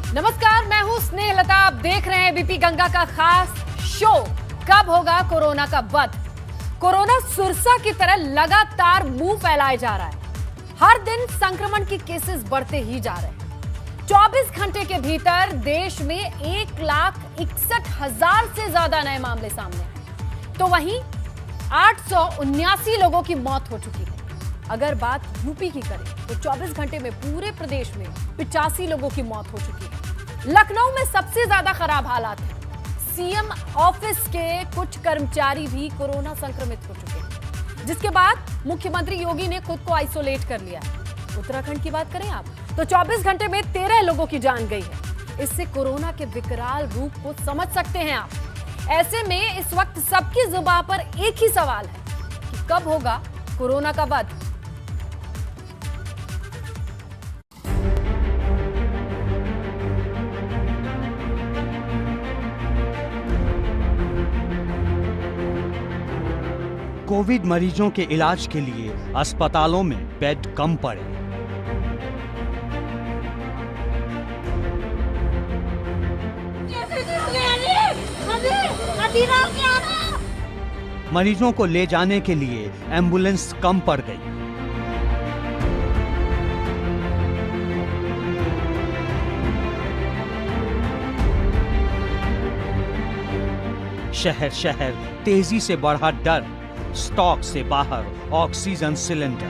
नमस्कार, मैं हूं स्नेहलता। आप देख रहे हैं बीपी गंगा का खास शो। कब होगा कोरोना का वध? कोरोना सुरसा की तरह लगातार मुंह फैलाए जा रहा है। हर दिन संक्रमण की केसेस बढ़ते ही जा रहे हैं। 24 घंटे के भीतर देश में 1,61,000 से ज्यादा नए मामले सामने आए, तो वहीं 879 लोगों की मौत हो चुकी है। अगर बात यूपी की करें तो 24 घंटे में पूरे प्रदेश में 85 लोगों की मौत हो चुकी है। लखनऊ में सबसे ज्यादा खराब हालात है। सीएम ऑफिस के कुछ कर्मचारी भी कोरोना संक्रमित हो चुके हैं, जिसके बाद मुख्यमंत्री योगी ने खुद को आइसोलेट कर लिया है। उत्तराखंड की बात करें आप तो 24 घंटे में 13 लोगों की जान गई है। इससे कोरोना के विकराल रूप को समझ सकते हैं आप। ऐसे में इस वक्त सबकी जुबान पर एक ही सवाल है कि कब होगा कोरोना का वध? कोविड मरीजों के इलाज के लिए अस्पतालों में बेड कम पड़े। मरीजों को ले जाने के लिए एम्बुलेंस कम पड़ गई। शहर शहर तेजी से बढ़ा डर, स्टॉक से बाहर ऑक्सीजन सिलेंडर।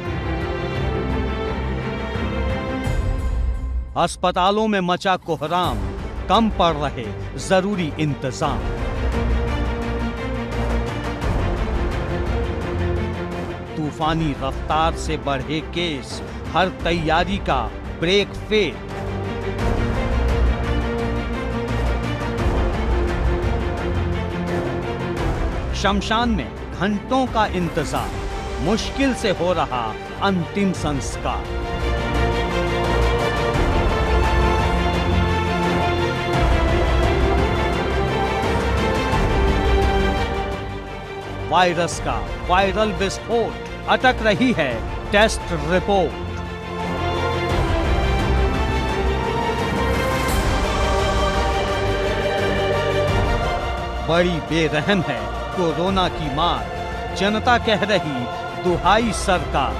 अस्पतालों में मचा कोहराम, कम पड़ रहे जरूरी इंतजाम। तूफानी रफ्तार से बढ़े केस, हर तैयारी का ब्रेक फेल। शमशान में घंटों का इंतजार, मुश्किल से हो रहा अंतिम संस्कार। वायरस का वायरल विस्फोट, अटक रही है टेस्ट रिपोर्ट। बड़ी बेरहम है कोरोना की मार, जनता कह रही दुहाई सरकार।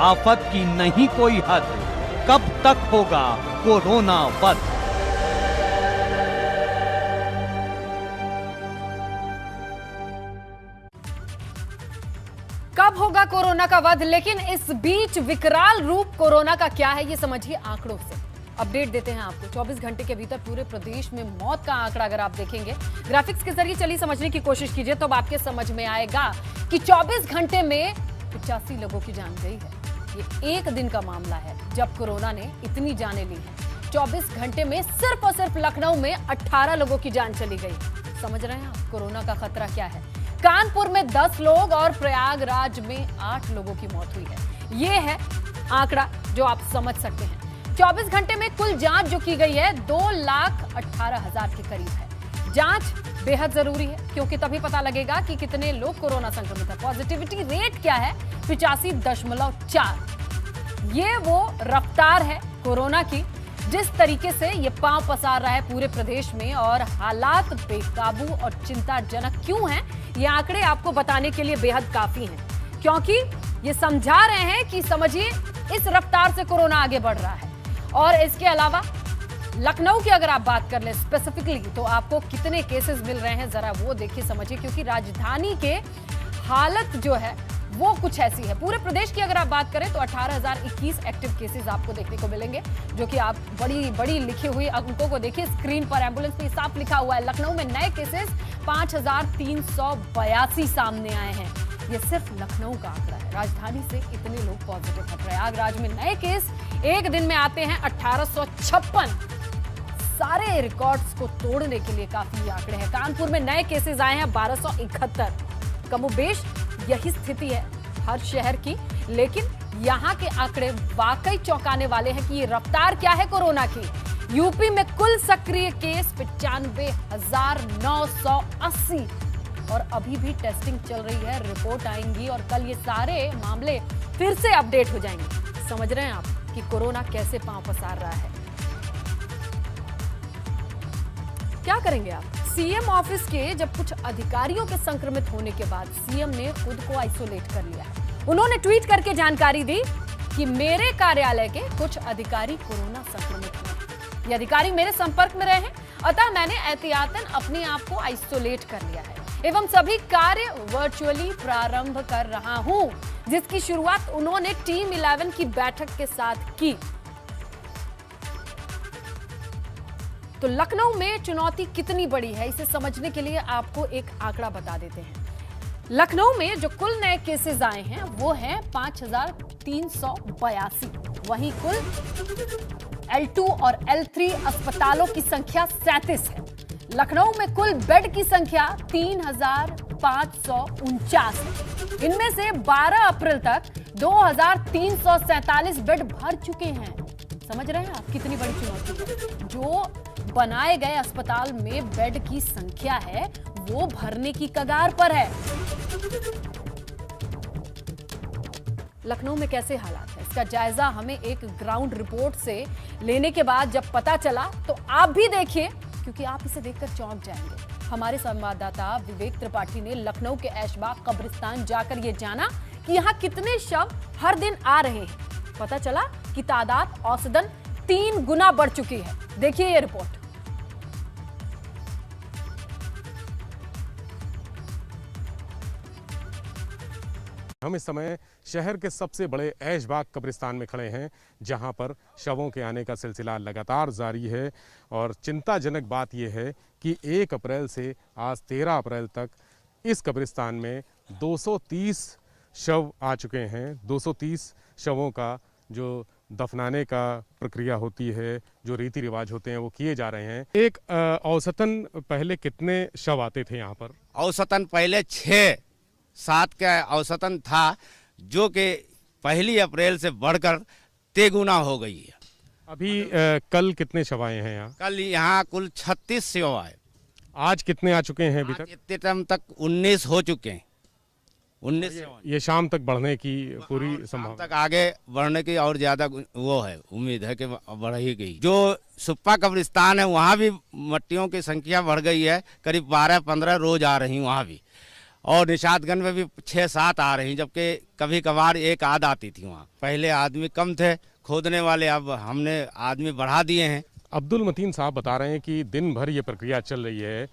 आफत की नहीं कोई हद, कब तक होगा कोरोना वध? कब होगा कोरोना का वध? लेकिन इस बीच विकराल रूप कोरोना का क्या है, ये समझिए आंकड़ों से। अपडेट देते हैं आपको। 24 घंटे के भीतर पूरे प्रदेश में मौत का आंकड़ा अगर आप देखेंगे ग्राफिक्स के जरिए, चलिए समझने की कोशिश कीजिए तो अब आपके समझ में आएगा कि 24 घंटे में 85 लोगों की जान गई है। ये एक दिन का मामला है जब कोरोना ने इतनी जानें ली है। 24 घंटे में सिर्फ और सिर्फ लखनऊ में 18 लोगों की जान चली गई। समझ रहे हैं आप कोरोना का खतरा क्या है? कानपुर में 10 लोग और प्रयागराज में 8 लोगों की मौत हुई है। ये है आंकड़ा जो आप समझ सकते हैं। 24 घंटे में कुल जांच जो की गई है 2,18,000 के करीब है। जांच बेहद जरूरी है क्योंकि तभी पता लगेगा कि कितने लोग कोरोना संक्रमित है। पॉजिटिविटी रेट क्या है? 85.4। ये वो रफ्तार है कोरोना की जिस तरीके से ये पांव पसार रहा है पूरे प्रदेश में, और हालात बेकाबू और चिंताजनक क्यों हैं, ये आंकड़े आपको बताने के लिए बेहद काफी हैं, क्योंकि ये समझा रहे हैं कि समझिए इस रफ्तार से कोरोना आगे बढ़ रहा है। और इसके अलावा लखनऊ की अगर आप बात कर ले स्पेसिफिकली तो आपको कितने केसेस मिल रहे हैं जरा वो देखिए समझिए, क्योंकि राजधानी के हालत जो है वो कुछ ऐसी है। पूरे प्रदेश की अगर आप बात करें तो 18,021 एक्टिव केसेस आपको देखने को मिलेंगे, जो कि आप बड़ी बड़ी लिखी हुई अंकों को देखिए स्क्रीन पर। एम्बुलेंस पे साफ लिखा हुआ है लखनऊ में नए केसेस 5,382 सामने आए हैं। ये सिर्फ लखनऊ का आंकड़ा है। राजधानी से इतने लोग पॉजिटिव हैं। प्रयागराज में नए केस एक दिन में आते हैं 1856। सारे रिकॉर्ड्स को तोड़ने के लिए काफी आंकड़े हैं। कानपुर में नए केसेस आए हैं 1271। कमोबेश यही स्थिति है हर शहर की, लेकिन यहाँ के आंकड़े वाकई चौंकाने वाले हैं कि ये रफ्तार क्या है कोरोना की। यूपी में कुल सक्रिय केस 95,980। और अभी भी टेस्टिंग चल रही है, रिपोर्ट आएंगी और कल ये सारे मामले फिर से अपडेट हो जाएंगे। समझ रहे हैं आप कि कोरोना कैसे पांव पसार रहा है। क्या करेंगे आप? सीएम ऑफिस के जब कुछ अधिकारियों के संक्रमित होने के बाद सीएम ने खुद को आइसोलेट कर लिया है। उन्होंने ट्वीट करके जानकारी दी कि मेरे कार्यालय के कुछ अधिकारी कोरोना संक्रमित हुए। ये अधिकारी मेरे संपर्क में रहे हैं, अतः मैंने एहतियातन अपने आप को आइसोलेट कर लिया है एवं सभी कार्य वर्चुअली प्रारंभ कर रहा हूं, जिसकी शुरुआत उन्होंने टीम 11 की बैठक के साथ की। तो लखनऊ में चुनौती कितनी बड़ी है, इसे समझने के लिए आपको एक आंकड़ा बता देते हैं। लखनऊ में जो कुल नए केसेस आए हैं वो हैं 5382। वहीं कुल L2 और L3 अस्पतालों की संख्या 37 है। लखनऊ में कुल बेड की संख्या 3549 है। इनमें से 12 अप्रैल तक 2347 बेड भर चुके हैं। समझ रहे हैं आप कितनी बड़ी चुनौती है? जो बनाए गए अस्पताल में बेड की संख्या है वो भरने की कगार पर है। लखनऊ में कैसे हालात है, इसका जायजा हमें एक ग्राउंड रिपोर्ट से लेने के बाद जब पता चला तो आप भी देखिए, क्योंकि आप इसे देखकर चौंक जाएंगे। हमारे संवाददाता विवेक त्रिपाठी ने लखनऊ के ऐशबाग कब्रिस्तान जाकर यह जाना कि यहां कितने शव हर दिन आ रहे हैं। पता चला कि तादाद औसतन 3 गुना बढ़ चुकी है। देखिए ये रिपोर्ट। हम इस समय शहर के सबसे बड़े ऐशबाग कब्रिस्तान में खड़े हैं, जहां पर शवों के आने का सिलसिला लगातार जारी है। और चिंताजनक बात यह है कि 1 अप्रैल से आज 13 अप्रैल तक इस कब्रिस्तान में 230 शव आ चुके हैं। 230 शवों का जो दफनाने का प्रक्रिया होती है, जो रीति रिवाज होते हैं, वो किए जा रहे हैं। एक औसतन पहले कितने शव आते थे यहाँ पर? औसतन पहले 6-7 का औसतन था, जो कि 1 अप्रैल से बढ़कर 3 गुना हो गई है। अभी कल कितने शव आए हैं यहाँ? कल यहाँ कुल 36 शव आए। आज कितने आ चुके हैं अभी तक? इतने टाइम तक 19 हो चुके हैं। 19 ये शाम तक बढ़ने की पूरी संभावना तक आगे बढ़ने की और ज्यादा वो है, उम्मीद है कि बढ़ ही गई। जो सुप्पा कब्रिस्तान है वहाँ भी मट्टियों की संख्या बढ़ गई है, करीब 12-15 रोज आ रही वहाँ भी। और निशातगंज में भी 6-7 आ रही, जबकि कभी कभार 1 आध आती थी वहाँ। पहले आदमी कम थे खोदने वाले, अब हमने आदमी बढ़ा दिए हैं। अब्दुल मतीन साहब बता रहे हैं कि दिन भर ये प्रक्रिया चल रही है।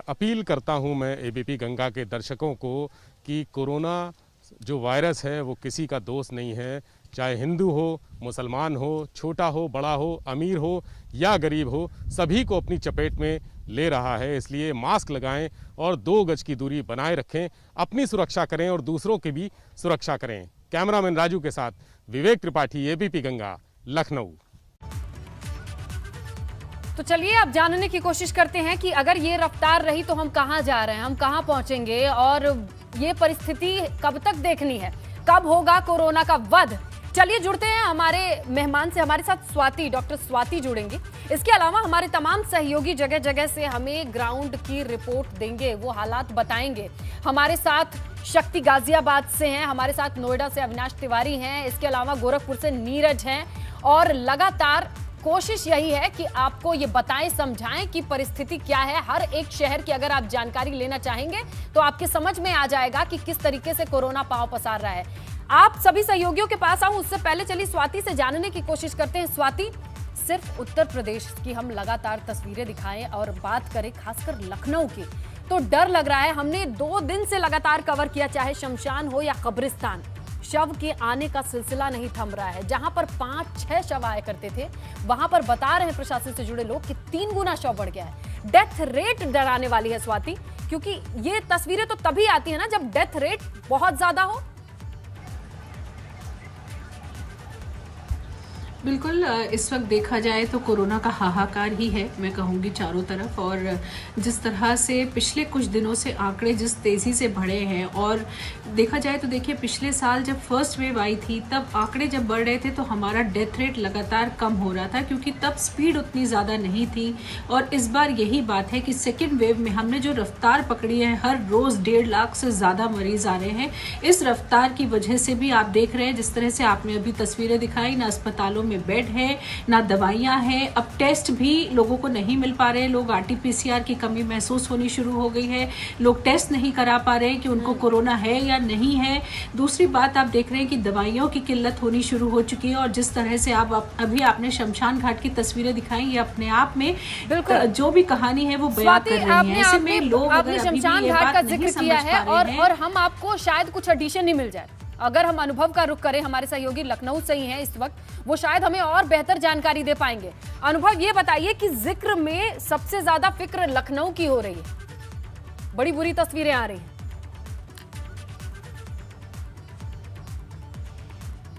अपील करता हूं मैं एबीपी गंगा के दर्शकों को कि कोरोना जो वायरस है वो किसी का दोस्त नहीं है। चाहे हिंदू हो, मुसलमान हो, छोटा हो, बड़ा हो, अमीर हो या गरीब हो, सभी को अपनी चपेट में ले रहा है। इसलिए मास्क लगाएं और 2 गज की दूरी बनाए रखें, अपनी सुरक्षा करें और दूसरों की भी सुरक्षा करें। कैमरामैन राजू के साथ विवेक त्रिपाठी, एबीपी गंगा, लखनऊ। तो चलिए अब जानने की कोशिश करते हैं कि अगर ये रफ्तार रही तो हम कहां जा रहे हैं, हम कहां पहुंचेंगे और ये परिस्थिति कब तक देखनी है, कब होगा कोरोना का वध। चलिए जुड़ते हैं हमारे मेहमान से। हमारे साथ स्वाति, डॉक्टर स्वाति जुड़ेंगी। इसके अलावा हमारे तमाम सहयोगी जगह जगह से हमें ग्राउंड की रिपोर्ट देंगे, वो हालात बताएंगे। हमारे साथ शक्ति गाजियाबाद से हैं, हमारे साथ नोएडा से अविनाश तिवारी हैं, इसके अलावा गोरखपुर से नीरज हैं। और लगातार कोशिश यही है कि आपको ये बताएं, समझाएं कि परिस्थिति क्या है। हर एक शहर की अगर आप जानकारी लेना चाहेंगे तो आपके समझ में आ जाएगा कि किस तरीके से कोरोना पांव पसार रहा है। आप सभी सहयोगियों के पास आऊं उससे पहले चलिए स्वाति से जानने की कोशिश करते हैं। स्वाति, सिर्फ उत्तर प्रदेश की हम लगातार तस्वीरें दिखाएं और बात करें खासकर लखनऊ की, तो डर लग रहा है। हमने 2 दिन से लगातार कवर किया, चाहे शमशान हो या कब्रिस्तान, शव के आने का सिलसिला नहीं थम रहा है। जहां पर 5-6 शव आया करते थे, वहां पर बता रहे हैं प्रशासन से जुड़े लोग कि 3 गुना शव बढ़ गया है। डेथ रेट डराने वाली है स्वाति, क्योंकि ये तस्वीरें तो तभी आती है ना जब डेथ रेट बहुत ज्यादा हो। बिल्कुल, इस वक्त देखा जाए तो कोरोना का हाहाकार ही है, मैं कहूँगी चारों तरफ। और जिस तरह से पिछले कुछ दिनों से आंकड़े जिस तेज़ी से बढ़े हैं, और देखा जाए तो देखिए पिछले साल जब फर्स्ट वेव आई थी तब आंकड़े जब बढ़ रहे थे तो हमारा डेथ रेट लगातार कम हो रहा था, क्योंकि तब स्पीड उतनी ज़्यादा नहीं थी। और इस बार यही बात है कि सेकेंड वेव में हमने जो रफ्तार पकड़ी है, हर रोज़ 1.5 लाख से ज़्यादा मरीज़ आ रहे हैं। इस रफ्तार की वजह से भी आप देख रहे हैं, जिस तरह से आपने अभी तस्वीरें दिखाई, ना अस्पतालों में बेड है, ना दवाइयां हैं। अब टेस्ट भी लोगों को नहीं मिल पा रहे हैं, लोग RT-PCR की कमी महसूस होनी शुरू हो गई है, लोग टेस्ट नहीं करा पा रहे हैं कि उनको कोरोना है या नहीं है। दूसरी बात आप देख रहे हैं कि दवाइयों की किल्लत होनी शुरू हो चुकी है। और जिस तरह से आप अभी आपने शमशान घाट की तस्वीरें दिखाई, ये अपने आप में जो भी कहानी है वो बयां कर रही है। ऐसे में लोग आपने शमशान घाट का जिक्र किया है और हम आपको शायद कुछ एडिशन ही मिल जाए। अगर हम अनुभव का रुख करें, हमारे सहयोगी लखनऊ से ही हैं इस वक्त, वो शायद हमें और बेहतर जानकारी दे पाएंगे। अनुभव, ये बताइए कि जिक्र में सबसे ज्यादा फिक्र लखनऊ की हो रही है, बड़ी बुरी तस्वीरें आ रही हैं।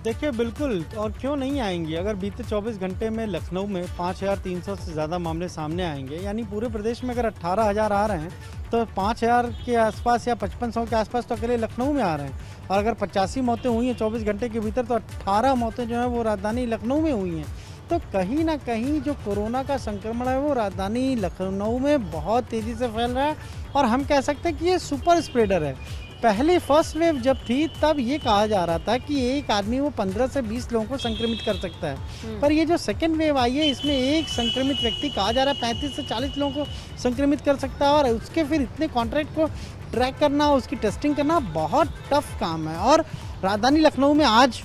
देखिए बिल्कुल, और क्यों नहीं आएंगी। अगर बीते 24 घंटे में लखनऊ में 5300 से ज़्यादा मामले सामने आएंगे, यानी पूरे प्रदेश में अगर 18,000 आ रहे हैं तो 5,000 के आसपास या 5500 के आसपास तो अकेले लखनऊ में आ रहे हैं। और अगर 85 मौतें हुई हैं 24 घंटे के भीतर, तो 18 मौतें जो हैं वो राजधानी लखनऊ में हुई हैं। तो कहीं ना कहीं जो कोरोना का संक्रमण है वो राजधानी लखनऊ में बहुत तेज़ी से फैल रहा है। और हम कह सकते हैं कि ये सुपर स्प्रेडर है। पहली फर्स्ट वेव जब थी तब ये कहा जा रहा था कि एक आदमी वो 15 से 20 लोगों को संक्रमित कर सकता है, पर ये जो सेकेंड वेव आई है इसमें एक संक्रमित व्यक्ति कहा जा रहा है 35 से 40 लोगों को संक्रमित कर सकता है। और उसके फिर इतने कॉन्ट्रैक्ट को ट्रैक करना, उसकी टेस्टिंग करना बहुत टफ काम है। और राजधानी लखनऊ में आज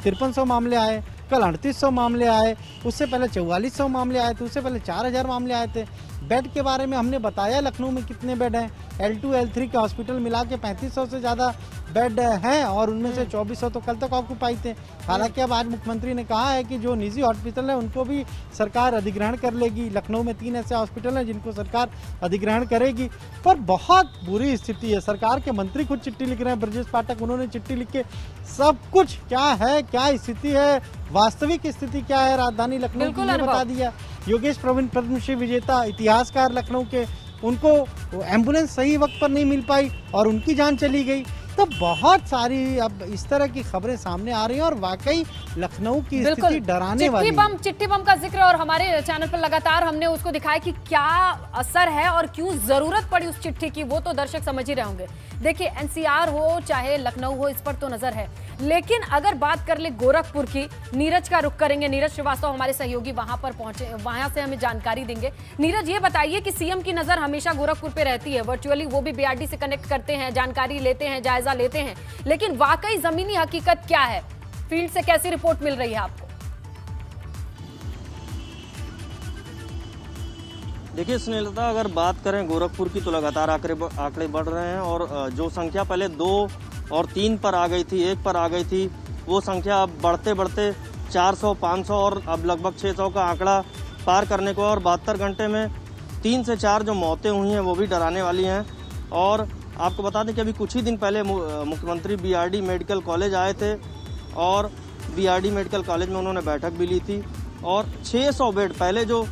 5300 मामले आए, कल 3800 मामले आए, उससे पहले 4400 मामले आए थे, उससे पहले 4000 मामले आए थे। बेड के बारे में हमने बताया लखनऊ में कितने बेड हैं। L2 L3 के हॉस्पिटल मिला के 3500 से ज़्यादा बेड हैं और उनमें से 2400 तो कल तक ऑक्यूपाई थे। हालांकि अब आज मुख्यमंत्री ने कहा है कि जो निजी हॉस्पिटल है उनको भी सरकार अधिग्रहण कर लेगी। लखनऊ में 3 ऐसे हॉस्पिटल हैं जिनको सरकार अधिग्रहण करेगी। पर बहुत बुरी स्थिति है। सरकार के मंत्री खुद चिट्ठी लिख रहे हैं, ब्रजेश पाठक, उन्होंने चिट्ठी लिख के सब कुछ क्या है, क्या स्थिति है, वास्तविक स्थिति क्या है राजधानी लखनऊ की, ये बता दिया। योगेश प्रवीण पद्मश्री विजेता इतिहासकार लखनऊ के, उनको एम्बुलेंस सही वक्त पर नहीं मिल पाई और उनकी जान चली गई। तो बहुत सारी अब इस तरह की खबरें सामने आ रही हैं और वाकई लखनऊ की स्थिति डराने वाली है। चिट्ठी बम का जिक्र और हमारे चैनल पर लगातार हमने उसको दिखाया कि क्या असर है और क्यों जरूरत पड़ी उस चिट्ठी की, वो तो दर्शक समझ ही रहे होंगे। देखिए NCR हो चाहे लखनऊ हो, इस पर तो नजर है। लेकिन अगर बात कर ले गोरखपुर की, नीरज का रुख करेंगे। नीरज श्रीवास्तव हमारे सहयोगी वहां पर पहुंचे, वहां से हमें जानकारी देंगे। नीरज, ये बताइए कि सीएम की नजर हमेशा गोरखपुर पे रहती है, वर्चुअली वो भी BRD से कनेक्ट करते हैं, जानकारी लेते हैं, जायजा लेते हैं, लेकिन वाकई जमीनी हकीकत क्या है? फील्ड से कैसी रिपोर्ट मिल रही है आपको? देखिए स्नेहलता, अगर बात करें गोरखपुर की तो लगातार आंकड़े बढ़ रहे हैं और जो संख्या पहले 2 और 3 पर आ गई थी, 1 पर आ गई थी, वो संख्या अब बढ़ते बढ़ते 400, 500 और अब लगभग 600 का आंकड़ा पार करने को। और 72 घंटे में 3 से 4 जो मौतें हुई हैं वो भी डराने वाली हैं। और आपको बता दें कि अभी कुछ ही दिन पहले मुख्यमंत्री BRD मेडिकल कॉलेज आए थे और BRD मेडिकल कॉलेज में उन्होंने बैठक भी ली थी। और 600 बेड, पहले जो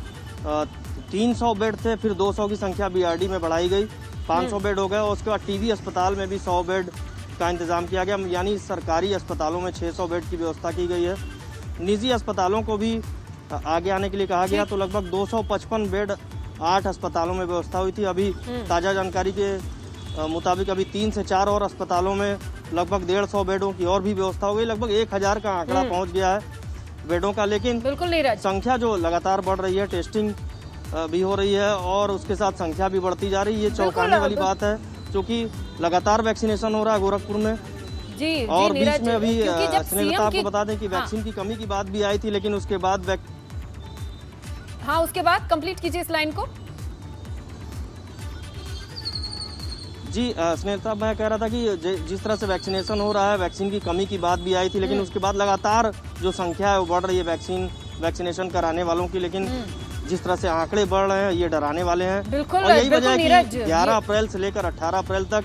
300 बेड थे, फिर 200 की संख्या BRD में बढ़ाई गई, 500 बेड हो गए। और उसके बाद TB अस्पताल में भी 100 बेड का इंतजाम किया गया, यानी सरकारी अस्पतालों में 600 बेड की व्यवस्था की गई है। निजी अस्पतालों को भी आगे आने के लिए कहा गया। तो लगभग 255 बेड 8 अस्पतालों में व्यवस्था हुई थी। अभी ताज़ा जानकारी के मुताबिक अभी 3 से 4 और अस्पतालों में लगभग 150 बेडों की और भी व्यवस्था हो गई। लगभग 1000 का आंकड़ा पहुंच गया है बेडों का। लेकिन बिल्कुल नीरज, संख्या जो लगातार बढ़ रही है, टेस्टिंग भी हो रही है और उसके साथ संख्या भी बढ़ती जा रही है। ये चौंकाने वाली बात है, क्योंकि लगातार वैक्सीनेशन हो रहा है गोरखपुर में। जी, और नीरज, बीच में अभी स्नेहलता आपको बता दें कि हाँ, वैक्सीन की कमी की बात भी आई थी, लेकिन उसके बाद उसके बाद कंप्लीट कीजिए इस लाइन को। जी स्नेहलता, मैं कह रहा था कि जिस तरह से वैक्सीनेशन हो रहा है, वैक्सीन की कमी की बात भी आई थी, लेकिन उसके बाद लगातार जो संख्या है वो बढ़ रही है वैक्सीनेशन कराने वालों की। लेकिन जिस तरह से आंकड़े बढ़ रहे हैं ये डराने वाले हैं। बिल्कुल, और यही वजह है कि 11 ये... अप्रैल से लेकर 18 अप्रैल तक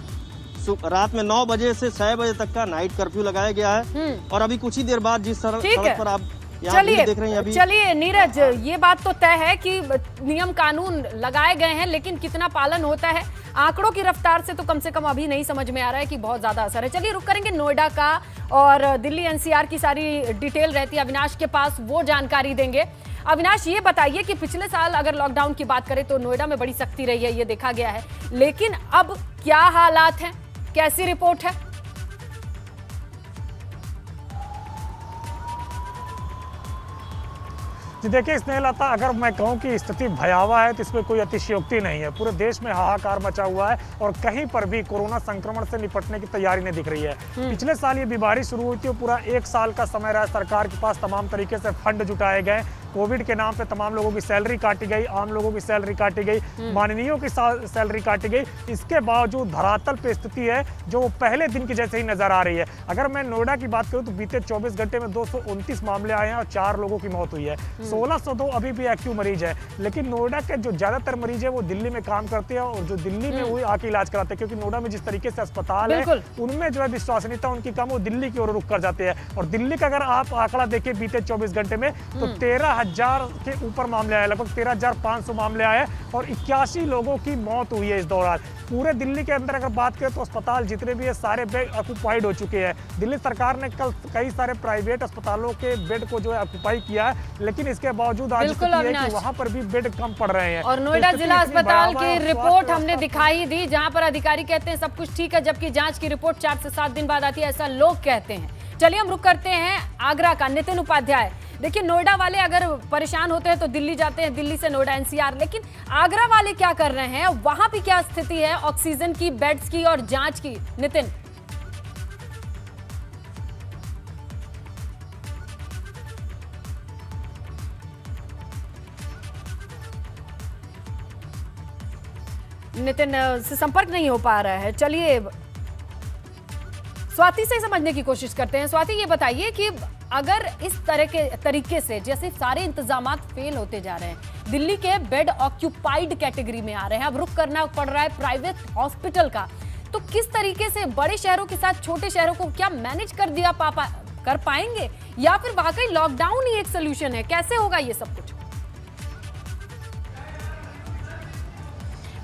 रात में 9 बजे से 6 बजे तक का नाइट कर्फ्यू लगाया गया है। और अभी कुछ ही देर बाद जिस सड़क पर आप यहाँ भीड़ देख रहे हैं अभी। चलिए नीरज, ये बात तो तय है कि नियम कानून लगाए गए हैं, लेकिन कितना पालन होता है आंकड़ों की रफ्तार से तो कम से कम अभी नहीं समझ में आ रहा है कि बहुत ज्यादा असर है। चलिए रुक करेंगे नोएडा का, और दिल्ली एनसीआर की सारी डिटेल रहती है अविनाश के पास, वो जानकारी देंगे। अविनाश, ये बताइए कि पिछले साल अगर लॉकडाउन की बात करें तो नोएडा में बड़ी सख्ती रही है, ये देखा गया है, लेकिन अब क्या हालात हैं, कैसी रिपोर्ट है? जी देखिए स्नेहलता, अगर मैं कहूं कि स्थिति भयावह है तो इसमें कोई अतिशयोक्ति नहीं है। पूरे देश में हाहाकार मचा हुआ है और कहीं पर भी कोरोना संक्रमण से निपटने की तैयारी नहीं दिख रही है। पिछले साल ये बीमारी शुरू हुई थी, पूरा 1 साल का समय रहा, सरकार के पास तमाम तरीके से फंड जुटाए गए, कोविड के नाम पे तमाम लोगों की सैलरी काटी गई, आम लोगों की सैलरी काटी गई, माननीयों की सैलरी काटी गई। इसके बावजूद धरातल पे स्थिति है जो पहले दिन की जैसे ही नजर आ रही है। अगर मैं नोएडा की बात करूं तो बीते 24 घंटे में 229 मामले आए हैं और 4 लोगों की मौत हुई है। 1602 अभी भी एक्टिव मरीज है, लेकिन नोएडा के जो ज्यादातर मरीज है वो दिल्ली में काम करते हैं और जो दिल्ली में हुई आके इलाज कराते हैं, क्योंकि नोएडा में जिस तरीके से अस्पताल है उनमें जो है विश्वसनीयता उनकी कम, वो दिल्ली की ओर रुख कर जाते हैं। और दिल्ली का अगर आप आंकड़ा देखिए बीते 24 घंटे में तो 13,000 के ऊपर मामले आए, लगभग 13,500 मामले आए और 81 लोगों की मौत हुई है इस दौरान। पूरे दिल्ली के अंदर अगर बात करें तो अस्पताल जितने भी है सारे बेड ऑक्यूपाइड हो चुके हैं। दिल्ली सरकार ने कल कई सारे प्राइवेट अस्पतालों के बेड को जो है ऑक्यूपाई किया है, लेकिन इसके बावजूद आज स्थिति है कि वहां पर भी बेड कम पड़ रहे हैं। और नोएडा जिला अस्पताल की रिपोर्ट हमने दिखाई दी, जहां पर अधिकारी कहते हैं सब कुछ ठीक है, जबकि जांच की रिपोर्ट 4 से 7 दिन बाद आती है, ऐसा लोग कहते हैं। चलिए हम रुक करते हैं आगरा का। नितिन उपाध्याय, देखिए नोएडा वाले अगर परेशान होते हैं तो दिल्ली जाते हैं, दिल्ली से नोएडा एनसीआर, लेकिन आगरा वाले क्या कर रहे हैं, वहां भी क्या स्थिति है ऑक्सीजन की, बेड्स की और जांच की? नितिन। नितिन से संपर्क नहीं हो पा रहा है। चलिए स्वाति से समझने की कोशिश करते हैं। स्वाति, ये बताइए कि अगर इस तरह के तरीके से जैसे सारे इंतजामात फेल होते जा रहे हैं, दिल्ली के बेड ऑक्यूपाइड कैटेगरी में आ रहे हैं, अब रुक करना पड़ रहा है प्राइवेट हॉस्पिटल का, तो किस तरीके से बड़े शहरों के साथ छोटे शहरों को क्या मैनेज कर पाएंगे, या फिर वाकई लॉकडाउन ही एक सोल्यूशन है? कैसे होगा ये सब कुछ?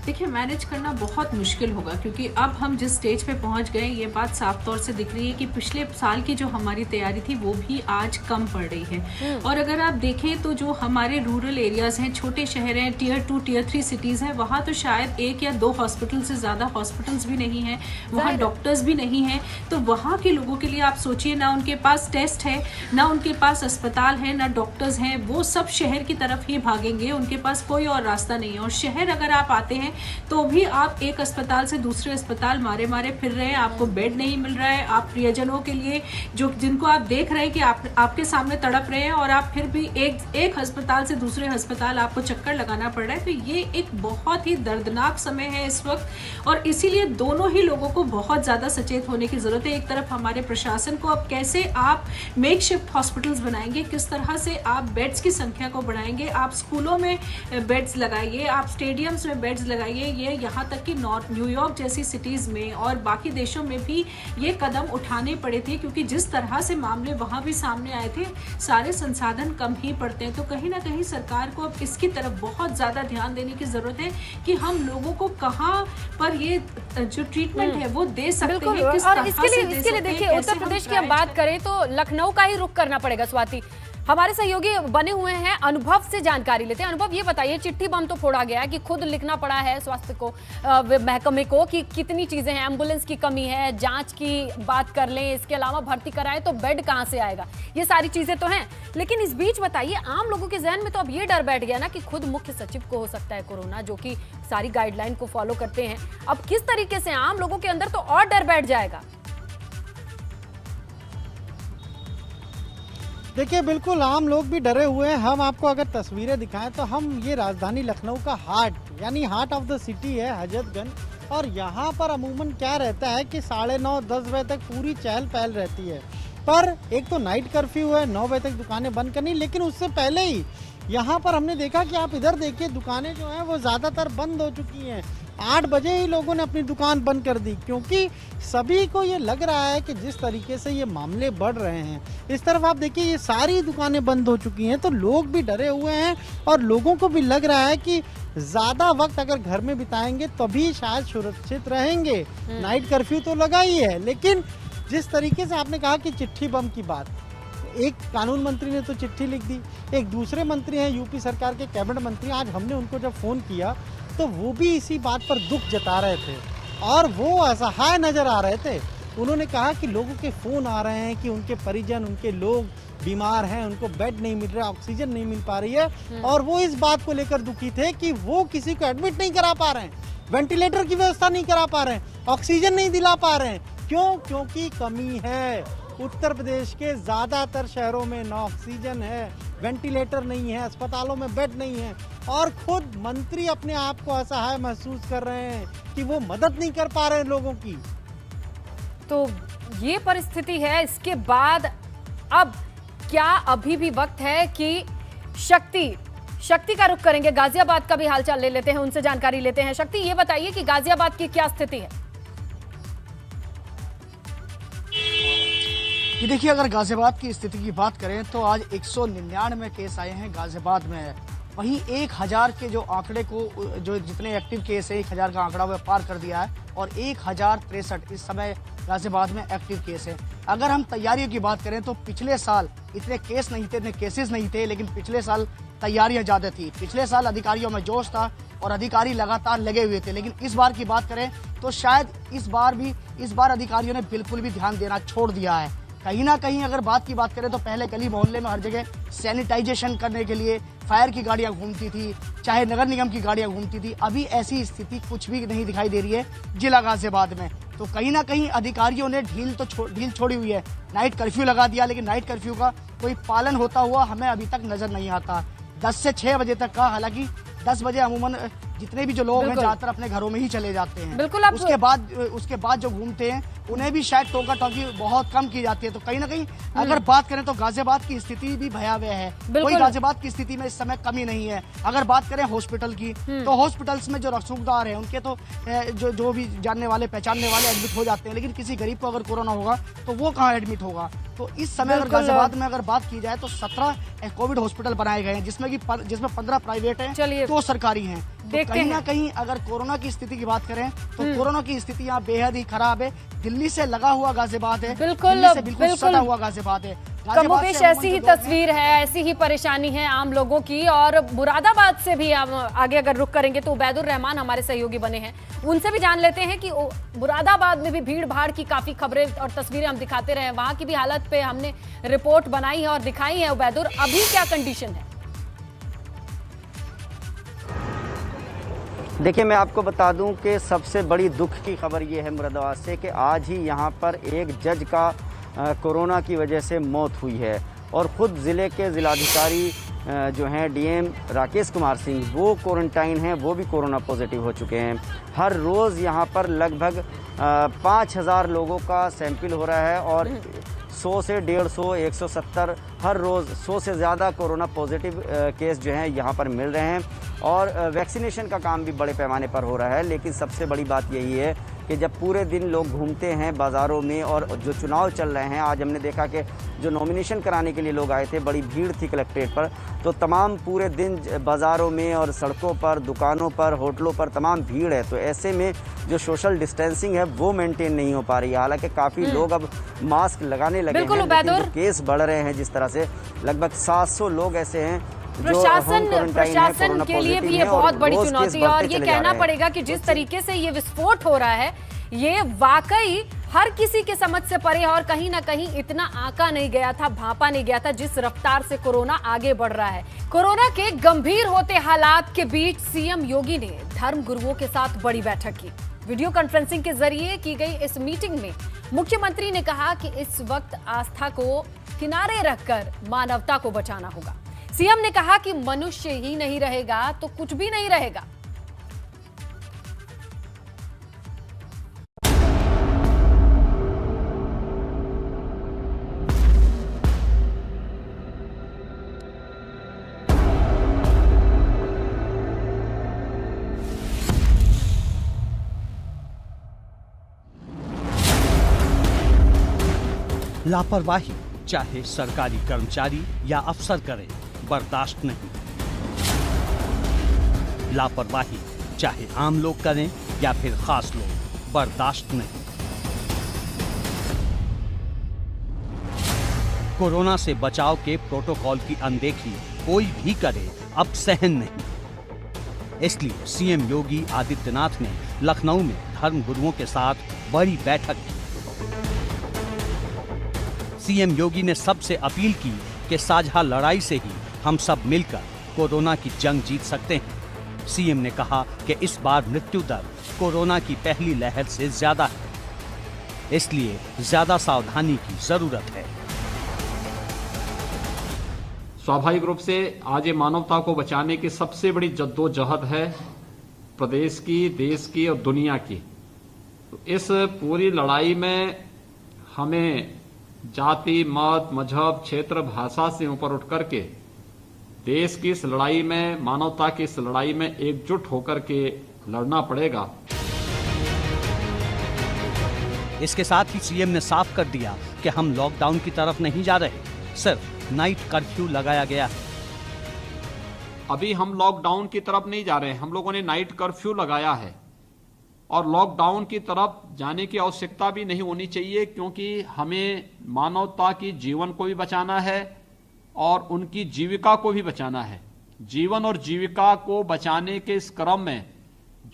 देखिए मैनेज करना बहुत मुश्किल होगा, क्योंकि अब हम जिस स्टेज पे पहुंच गए ये बात साफ तौर से दिख रही है कि पिछले साल की जो हमारी तैयारी थी वो भी आज कम पड़ रही है। और अगर आप देखें तो जो हमारे रूरल एरियाज हैं, छोटे शहर हैं, टियर 2 टियर 3 सिटीज़ हैं, वहाँ तो शायद 1 या 2 हॉस्पिटल से ज़्यादा हॉस्पिटल्स भी नहीं हैं, वहाँ डॉक्टर्स भी नहीं हैं। तो वहाँ के लोगों के लिए आप सोचिए, ना उनके पास टेस्ट है, ना उनके पास अस्पताल है, ना डॉक्टर्स हैं, वो सब शहर की तरफ ही भागेंगे, उनके पास कोई और रास्ता नहीं है। और शहर अगर आप आते हैं तो भी आप एक अस्पताल से दूसरे अस्पताल मारे फिर रहे हैं, आपको बेड नहीं मिल रहा है, आप प्रियजनों के लिए जिनको आप देख रहे हैं कि आपके सामने तड़प रहे हैं, और आप फिर भी एक अस्पताल से दूसरे अस्पताल आपको चक्कर लगाना पड़ रहा है। तो ये एक बहुत ही दर्दनाक समय है इस वक्त, और इसीलिए दोनों ही लोगों को बहुत ज़्यादा सचेत होने की ज़रूरत है। एक तरफ हमारे प्रशासन को अब कैसे आप मेकशिफ्ट हॉस्पिटल्स बनाएंगे, किस तरह से आप बेड्स की संख्या को बढ़ाएंगे, आप स्कूलों में बेड्स लगाइए, आप स्टेडियम्स में बेड्स लगाइए। ये यहाँ तक कि न्यूयॉर्क जैसी सिटीज़ में और बाकी देशों में भी ये कदम उठाने पड़े थे, क्योंकि जिस तरह से मामले वहाँ भी सामने आए थे, सारे संसाधन कम ही पड़ते हैं। तो कहीं ना कहीं सरकार को अब इसकी तरफ बहुत ज़्यादा ध्यान देने की ज़रूरत है कि हम लोगों को कहाँ पर ये जो ट्रीटमेंट है वो दे सकते हैं, किस तरह से दे सकते हैं। देखिए उत्तर प्रदेश की हम बात करें तो लखनऊ का ही रुख करना पड़ेगा। स्वाति, हमारे सहयोगी बने हुए हैं, अनुभव से जानकारी लेते हैं। अनुभव, ये बताइए, चिट्ठी बम तो फोड़ा गया है कि खुद लिखना पड़ा है स्वास्थ्य को, महकमे को, कि कितनी चीजें हैं, एम्बुलेंस की कमी है, जांच की बात कर लें, इसके अलावा भर्ती कराएं तो बेड कहां से आएगा, ये सारी चीजें तो हैं। लेकिन इस बीच बताइए, आम लोगों के जहन में तो अब ये डर बैठ गया ना कि खुद मुख्य सचिव को हो सकता है कोरोना, जो कि सारी गाइडलाइन को फॉलो करते हैं। अब किस तरीके से आम लोगों के अंदर तो और डर बैठ जाएगा। देखिए बिल्कुल आम लोग भी डरे हुए हैं। हम आपको अगर तस्वीरें दिखाएं तो हम ये राजधानी लखनऊ का हार्ट यानी हार्ट ऑफ द सिटी है हजरतगंज, और यहाँ पर अमूमन क्या रहता है कि 9:30-10 बजे तक पूरी चहल पहल रहती है। पर एक तो नाइट कर्फ्यू है, 9 बजे तक दुकानें बंद करनी, लेकिन उससे पहले ही यहाँ पर हमने देखा कि आप इधर देखिए, दुकानें जो हैं वो ज़्यादातर बंद हो चुकी हैं। 8 बजे ही लोगों ने अपनी दुकान बंद कर दी, क्योंकि सभी को ये लग रहा है कि जिस तरीके से ये मामले बढ़ रहे हैं, इस तरफ आप देखिए ये सारी दुकानें बंद हो चुकी हैं, तो लोग भी डरे हुए हैं और लोगों को भी लग रहा है कि ज़्यादा वक्त अगर घर में बिताएंगे तभी शायद सुरक्षित रहेंगे। नाइट कर्फ्यू तो लगा ही है, लेकिन जिस तरीके से आपने कहा कि चिट्ठी बम की बात, एक कानून मंत्री ने तो चिट्ठी लिख दी, एक दूसरे मंत्री हैं यूपी सरकार के कैबिनेट मंत्री, आज हमने उनको जब फ़ोन किया तो वो भी इसी बात पर दुख जता रहे थे और वो असहाय नज़र आ रहे थे। उन्होंने कहा कि लोगों के फ़ोन आ रहे हैं कि उनके परिजन, उनके लोग बीमार हैं, उनको बेड नहीं मिल रहा, ऑक्सीजन नहीं मिल पा रही है, और वो इस बात को लेकर दुखी थे कि वो किसी को एडमिट नहीं करा पा रहे हैं, वेंटिलेटर की व्यवस्था नहीं करा पा रहे हैं, ऑक्सीजन नहीं दिला पा रहे हैं। क्यों? क्योंकि कमी है। उत्तर प्रदेश के ज़्यादातर शहरों में ना ऑक्सीजन है, वेंटिलेटर नहीं है, अस्पतालों में बेड नहीं है, और खुद मंत्री अपने आप को असहाय महसूस कर रहे हैं कि वो मदद नहीं कर पा रहे हैं लोगों की। तो ये परिस्थिति है। इसके बाद अब क्या अभी भी वक्त है कि शक्ति का रुख करेंगे? गाजियाबाद का भी हालचाल ले लेते हैं, उनसे जानकारी लेते हैं। शक्ति, ये बताइए कि गाजियाबाद की क्या स्थिति है? ये देखिए, अगर गाजियाबाद की स्थिति की बात करें तो आज 199 केस आए हैं गाजियाबाद में। वहीं 1000 के जो आंकड़े को, जो जितने एक्टिव केस है 1000 का आंकड़ा वो पार कर दिया है और 1063 इस समय गाजियाबाद में एक्टिव केस है। अगर हम तैयारियों की बात करें तो पिछले साल इतने केस नहीं थे, इतने केसेस नहीं थे, लेकिन पिछले साल तैयारियां ज़्यादा थी। पिछले साल अधिकारियों में जोश था और अधिकारी लगातार लगे हुए थे, लेकिन इस बार की बात करें तो शायद इस बार अधिकारियों ने बिल्कुल भी ध्यान देना छोड़ दिया है। कहीं ना कहीं अगर बात करें तो पहले गली मोहल्ले में हर जगह सैनिटाइजेशन करने के लिए फायर की गाड़ियां घूमती थी, चाहे नगर निगम की गाड़ियां घूमती थी। अभी ऐसी स्थिति कुछ भी नहीं दिखाई दे रही है जिला गाजियाबाद में। तो कहीं ना कहीं अधिकारियों ने ढील छोड़ी हुई है। नाइट कर्फ्यू लगा दिया, लेकिन नाइट कर्फ्यू का कोई पालन होता हुआ हमें अभी तक नजर नहीं आता। 10 से 6 बजे तक का, हालांकि 10 बजे अमूमन जितने भी जो लोग हैं ज्यादातर अपने घरों में ही चले जाते हैं। बिल्कुल। उसके बाद जो घूमते हैं उन्हें भी शायद टोका टोकी बहुत कम की जाती है। तो कहीं ना कहीं अगर बात करें तो गाजियाबाद की स्थिति भी भयावह है। कोई गाजियाबाद की स्थिति में इस समय कमी नहीं है। अगर बात करें हॉस्पिटल की तो हॉस्पिटल्स में जो रसूखदार है उनके तो जो भी जानने वाले पहचानने वाले एडमिट हो जाते हैं, लेकिन किसी गरीब को अगर कोरोना होगा तो वो कहाँ एडमिट होगा। तो इस समय अगर गाजियाबाद में अगर बात की जाए तो 17 कोविड हॉस्पिटल बनाए गए हैं, जिसमें 15 प्राइवेट हैं, 2 सरकारी हैं। तो कहीं ना कहीं अगर कोरोना की स्थिति की बात करें तो कोरोना की स्थिति यहाँ बेहद ही खराब है। दिल्ली से लगा हुआ गाजियाबाद है, बिल्कुल सटा हुआ गाजियाबाद है। कमोबेश ऐसी ही तस्वीर है, ऐसी ही परेशानी है आम लोगों की। और मुरादाबाद से भी हम आगे अगर रुख करेंगे तो उबैदुर रहमान हमारे सहयोगी बने हैं, उनसे भी जान लेते हैं कि मुरादाबाद में भी भीड़ भाड़ की काफी खबरें और तस्वीरें हम दिखाते रहे, वहां की भी हालत पे हमने रिपोर्ट बनाई है और दिखाई है। उबैदुर, अभी क्या कंडीशन है? देखिए, मैं आपको बता दूं कि सबसे बड़ी दुख की खबर ये है मुरादाबाद से कि आज ही यहाँ पर एक जज का कोरोना की वजह से मौत हुई है और ख़ुद ज़िले के ज़िलाधिकारी जो हैं डीएम राकेश कुमार सिंह, वो क्वारंटाइन हैं, वो भी कोरोना पॉजिटिव हो चुके हैं। हर रोज़ यहाँ पर लगभग 5000 लोगों का सैंपल हो रहा है और 100 से 150, 170 हर रोज़ 100 से ज़्यादा कोरोना पॉजिटिव केस जो हैं यहाँ पर मिल रहे हैं। और वैक्सीनेशन का काम भी बड़े पैमाने पर हो रहा है। लेकिन सबसे बड़ी बात यही है कि जब पूरे दिन लोग घूमते हैं बाज़ारों में और जो चुनाव चल रहे हैं, आज हमने देखा कि जो नॉमिनेशन कराने के लिए लोग आए थे, बड़ी भीड़ थी कलेक्ट्रेट पर, तो तमाम पूरे दिन बाज़ारों में और सड़कों पर, दुकानों पर, होटलों पर तमाम भीड़ है। तो ऐसे में जो सोशल डिस्टेंसिंग है वो मेंटेन नहीं हो पा रही है। हालांकि काफ़ी लोग अब मास्क लगाने लगे हैं, लेकिन जो केस बढ़ रहे हैं जिस तरह से, लगभग 700 लोग ऐसे हैं। प्रशासन के लिए भी ये बहुत बड़ी चुनौती है और ये कहना पड़ेगा कि जिस तरीके से ये विस्फोट हो रहा है, ये वाकई हर किसी के समझ से परे है और कहीं ना कहीं इतना आंका नहीं गया था, भांपा नहीं गया था जिस रफ्तार से कोरोना आगे बढ़ रहा है। कोरोना के गंभीर होते हालात के बीच सीएम योगी ने धर्म गुरुओं के साथ बड़ी बैठक की। वीडियो कॉन्फ्रेंसिंग के जरिए की गई इस मीटिंग में मुख्यमंत्री ने कहा कि इस वक्त आस्था को किनारे रखकर मानवता को बचाना होगा। सीएम ने कहा कि मनुष्य ही नहीं रहेगा तो कुछ भी नहीं रहेगा। लापरवाही चाहे सरकारी कर्मचारी या अफसर करे, बर्दाश्त नहीं। लापरवाही चाहे आम लोग करें या फिर खास लोग, बर्दाश्त नहीं। कोरोना से बचाव के प्रोटोकॉल की अनदेखी कोई भी करे, अब सहन नहीं। इसलिए सीएम योगी आदित्यनाथ ने लखनऊ में धर्म गुरुओं के साथ बड़ी बैठक की। सीएम योगी ने सबसे अपील की कि साझा लड़ाई से ही हम सब मिलकर कोरोना की जंग जीत सकते हैं। सीएम ने कहा कि इस बार मृत्यु दर कोरोना की पहली लहर से ज्यादा है, इसलिए ज्यादा सावधानी की जरूरत है। स्वाभाविक रूप से आज ये मानवता को बचाने की सबसे बड़ी जद्दोजहद है, प्रदेश की, देश की और दुनिया की। तो इस पूरी लड़ाई में हमें जाति, मत, मजहब, क्षेत्र, भाषा से ऊपर उठ करके देश की इस लड़ाई में, मानवता की इस लड़ाई में एकजुट होकर के लड़ना पड़ेगा। इसके साथ ही सीएम ने साफ कर दिया कि हम लॉकडाउन की तरफ नहीं जा रहे, सिर्फ नाइट कर्फ्यू लगाया गया है। अभी हम लॉकडाउन की तरफ नहीं जा रहे हैं, हम लोगों ने नाइट कर्फ्यू लगाया है और लॉकडाउन की तरफ जाने की आवश्यकता भी नहीं होनी चाहिए, क्योंकि हमें मानवता की जीवन को भी बचाना है और उनकी जीविका को भी बचाना है। जीवन और जीविका को बचाने के इस क्रम में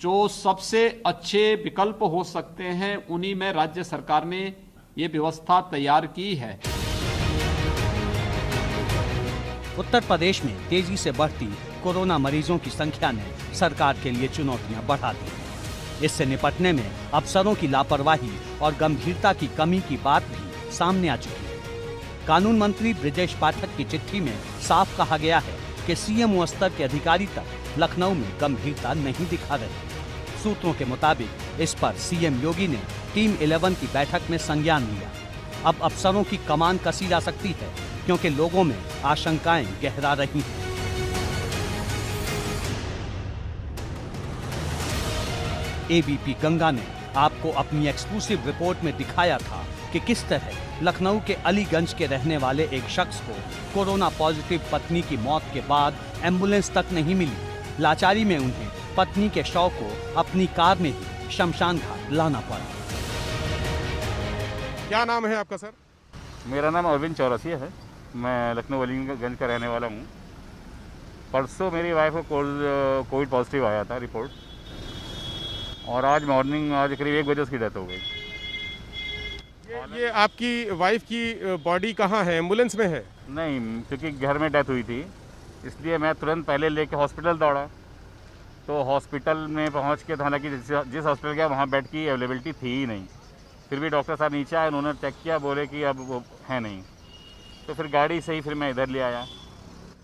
जो सबसे अच्छे विकल्प हो सकते हैं, उन्हीं में राज्य सरकार ने ये व्यवस्था तैयार की है। उत्तर प्रदेश में तेजी से बढ़ती कोरोना मरीजों की संख्या ने सरकार के लिए चुनौतियां बढ़ा दी। इससे निपटने में अफसरों की लापरवाही और गंभीरता की कमी की बात भी सामने आ चुकी है। कानून मंत्री ब्रिजेश पाठक की चिट्ठी में साफ कहा गया है कि सीएमओ स्तर के अधिकारी तक लखनऊ में गंभीरता नहीं दिखा रहे। सूत्रों के मुताबिक इस पर सीएम योगी ने टीम 11 की बैठक में संज्ञान लिया। अब अफसरों की कमान कसी जा सकती है, क्योंकि लोगों में आशंकाएं गहरा रही हैं। एबीपी गंगा ने आपको अपनी एक्सक्लूसिव रिपोर्ट में दिखाया था कि किस तरह लखनऊ के अलीगंज के रहने वाले एक शख्स को कोरोना पॉजिटिव पत्नी की मौत के बाद एम्बुलेंस तक नहीं मिली। लाचारी में उन्हें पत्नी के शव को अपनी कार में ही शमशान घाट लाना पड़ा। क्या नाम है आपका सर? मेरा नाम अरविंद चौरसिया है, मैं लखनऊ अलीगंज का रहने वाला हूँ। परसों मेरी वाइफ को कोविड पॉजिटिव आया था रिपोर्ट, और आज मॉर्निंग करीब 1 बजे उसकी डेथ हो गई। ये आपकी वाइफ की बॉडी कहाँ है? एम्बुलेंस में है? नहीं, क्योंकि घर में डेथ हुई थी, इसलिए मैं तुरंत पहले लेके हॉस्पिटल दौड़ा। तो हॉस्पिटल में पहुंच के, हालांकि जिस हॉस्पिटल गया वहाँ बेड की अवेलेबिलिटी थी ही नहीं। फिर भी डॉक्टर साहब नीचे आए, उन्होंने चेक किया, बोले कि अब वो है नहीं। तो फिर गाड़ी से ही फिर मैं इधर ले आया।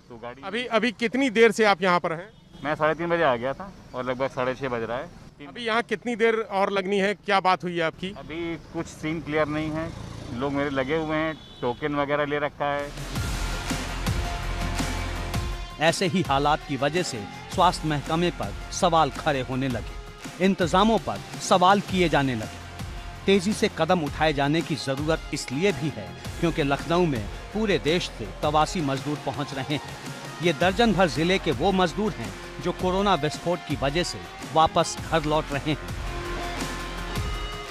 तो गाड़ी अभी कितनी देर से आप यहाँ पर हैं? मैं 3:30 बजे आ गया था और लगभग 6:30 बज रहा है। अभी यहाँ कितनी देर और लगनी है? क्या बात हुई है आपकी? अभी कुछ सीन क्लियर नहीं है, लोग मेरे लगे हुए हैं, टोकन वगैरह ले रखा है। ऐसे ही हालात की वजह से स्वास्थ्य महकमे पर सवाल खड़े होने लगे, इंतजामों पर सवाल किए जाने लगे। तेजी से कदम उठाए जाने की जरूरत इसलिए भी है क्योंकि लखनऊ में पूरे देश से प्रवासी मजदूर पहुंच रहे हैं। ये दर्जन भर जिले के वो मजदूर हैं जो कोरोना विस्फोट की वजह से वापस घर लौट रहे हैं।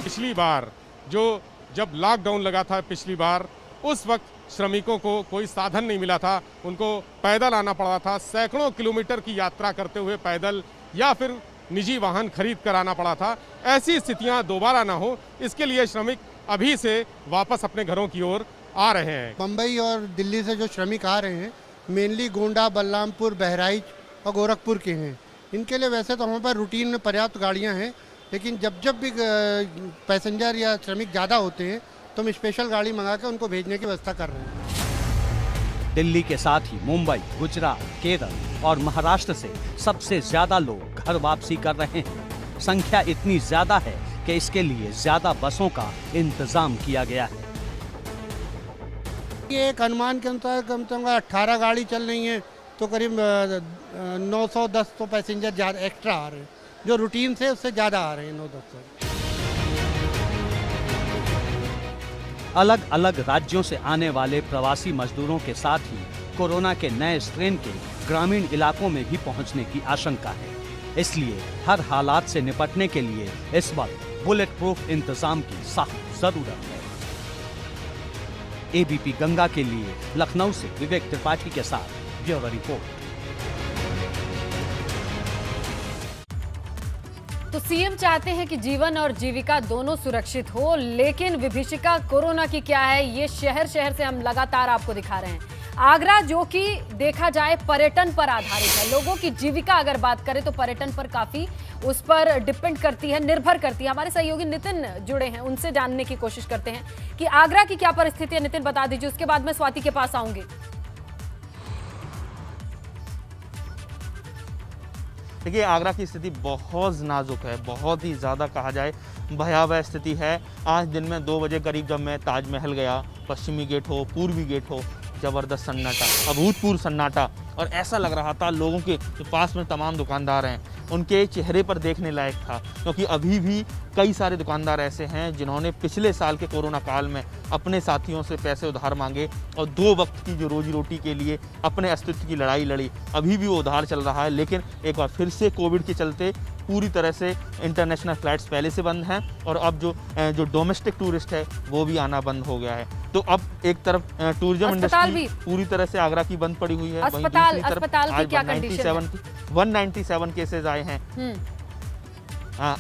पिछली बार जब लॉकडाउन लगा था पिछली बार, उस वक्त श्रमिकों को कोई साधन नहीं मिला था, उनको पैदल आना पड़ा था। सैकड़ों किलोमीटर की यात्रा करते हुए पैदल या फिर निजी वाहन खरीद कर आना पड़ा था। ऐसी स्थितियां दोबारा ना हो, इसके लिए श्रमिक अभी से वापस अपने घरों की ओर आ रहे हैं। मुंबई और दिल्ली से जो श्रमिक आ रहे हैं, मेनली गोंडा, बलरामपुर, बहराइच और गोरखपुर के हैं। इनके लिए वैसे तो हमारे पास रूटीन में पर्याप्त गाड़ियां हैं, लेकिन जब भी पैसेंजर या श्रमिक ज़्यादा होते हैं तो हम स्पेशल गाड़ी मंगा के उनको भेजने की व्यवस्था कर रहे हैं। दिल्ली के साथ ही मुंबई, गुजरात, केरल और महाराष्ट्र से सबसे ज्यादा लोग घर वापसी कर रहे हैं। संख्या इतनी ज्यादा है कि इसके लिए ज्यादा बसों का इंतजाम किया गया है। ये एक अनुमान के अनुसार कम से कम 18 गाड़ी चल रही है, तो करीब 910 तो पैसेंजर ज़्यादा एक्स्ट्रा आ रहे हैं, जो रूटीन से उससे ज़्यादा आ रहे हैं 910। अलग अलग राज्यों से आने वाले प्रवासी मजदूरों के साथ ही कोरोना के नए स्ट्रेन के ग्रामीण इलाकों में भी पहुंचने की आशंका है। इसलिए हर हालात से निपटने के लिए इस वक्त बुलेट प्रूफ इंतजाम की सख्त जरूरत है। एबीपी गंगा के लिए लखनऊ से विवेक त्रिपाठी के साथ ब्यूरो रिपोर्ट। तो सीएम चाहते हैं कि जीवन और जीविका दोनों सुरक्षित हो, लेकिन विभीषिका कोरोना की क्या है ये शहर शहर से हम लगातार आपको दिखा रहे हैं। आगरा जो कि देखा जाए पर्यटन पर आधारित है, लोगों की जीविका अगर बात करें तो पर्यटन पर काफी उस पर डिपेंड करती है, निर्भर करती है। हमारे सहयोगी नितिन जुड़े हैं, उनसे जानने की कोशिश करते हैं कि आगरा की क्या परिस्थिति है। नितिन बता दीजिए, उसके बाद मैं स्वाति के पास आऊंगी। देखिए, आगरा की स्थिति बहुत नाजुक है, बहुत ही ज़्यादा कहा जाए भयावह स्थिति है। आज दिन में 2 बजे करीब जब मैं ताजमहल गया, पश्चिमी गेट हो, पूर्वी गेट हो, ज़बरदस्त सन्नाटा, अभूतपूर्व सन्नाटा, और ऐसा लग रहा था लोगों के जो पास में तमाम दुकानदार हैं उनके चेहरे पर देखने लायक था, क्योंकि अभी भी कई सारे दुकानदार ऐसे हैं जिन्होंने पिछले साल के कोरोना काल में अपने साथियों से पैसे उधार मांगे और 2 वक्त की जो रोजी रोटी के लिए अपने अस्तित्व की लड़ाई लड़ी। अभी भी वो उधार चल रहा है, लेकिन एक बार फिर से कोविड के चलते पूरी तरह से इंटरनेशनल फ्लाइट्स पहले से बंद हैं और अब जो डोमेस्टिक टूरिस्ट है वो भी आना बंद हो गया है। तो अब एक तरफ टूरिज्म इंडस्ट्री पूरी तरह से आगरा की बंद पड़ी हुई है, वहीं दूसरी तरफ आज 197 केसेस आए हैं।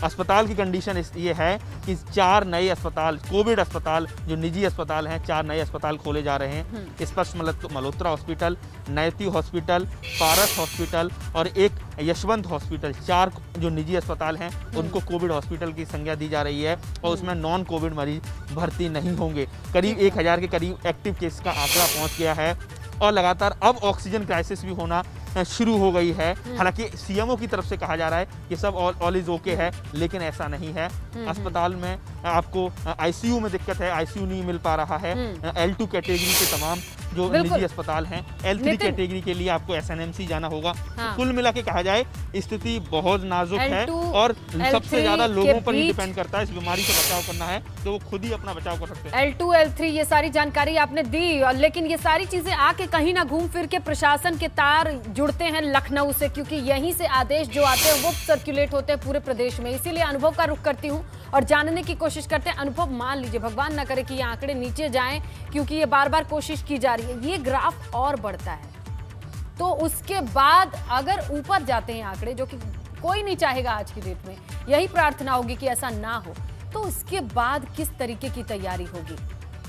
अस्पताल की कंडीशन ये है कि 4 नए अस्पताल, कोविड अस्पताल, जो निजी अस्पताल हैं, 4 नए अस्पताल खोले जा रहे हैं। स्पर्श मल्होत्रा हॉस्पिटल, नैती हॉस्पिटल, पारस हॉस्पिटल और एक यशवंत हॉस्पिटल, 4 जो निजी अस्पताल हैं उनको कोविड हॉस्पिटल की संज्ञा दी जा रही है और उसमें नॉन कोविड मरीज भर्ती नहीं होंगे। करीब 1000 के करीब एक्टिव केस का आंकड़ा पहुँच गया है और लगातार अब ऑक्सीजन क्राइसिस भी होना शुरू हो गई है। हालांकि सीएमओ की तरफ से कहा जा रहा है कि सब ऑल इज ओके है, लेकिन ऐसा नहीं है। अस्पताल में आपको आईसीयू में दिक्कत है, आईसीयू नहीं मिल पा रहा है। L2 कैटेगरी के तमाम जो निजी अस्पताल हैं, L3 कैटेगरी के लिए आपको SNMC जाना होगा। हाँ। कुल मिला के कहा जाए स्थिति बहुत नाजुक है और सबसे ज्यादा लोगों पर ही डिपेंड करता है। इस बीमारी से बचाव करना है तो वो खुद ही अपना बचाव कर सकते हैं। L2 L3 ये सारी जानकारी आपने दी, लेकिन ये सारी चीजें आके कहीं ना घूम फिर के प्रशासन के तार जुड़ते हैं लखनऊ से, क्योंकि यहीं से आदेश जो आते हैं वो सर्कुलेट होते हैं पूरे प्रदेश में। इसीलिए अनुभव का रुख करती हूँ और जानने की कोशिश करते हैं। अनुभव, मान लीजिए भगवान ना करे कि ये आंकड़े नीचे जाएं, क्योंकि ये बार बार कोशिश की जा रही है, ये ग्राफ और बढ़ता है तो उसके बाद अगर ऊपर जाते हैं आंकड़े, जो कि कोई नहीं चाहेगा आज की डेट में, यही प्रार्थना होगी कि ऐसा ना हो, तो उसके बाद किस तरीके की तैयारी होगी।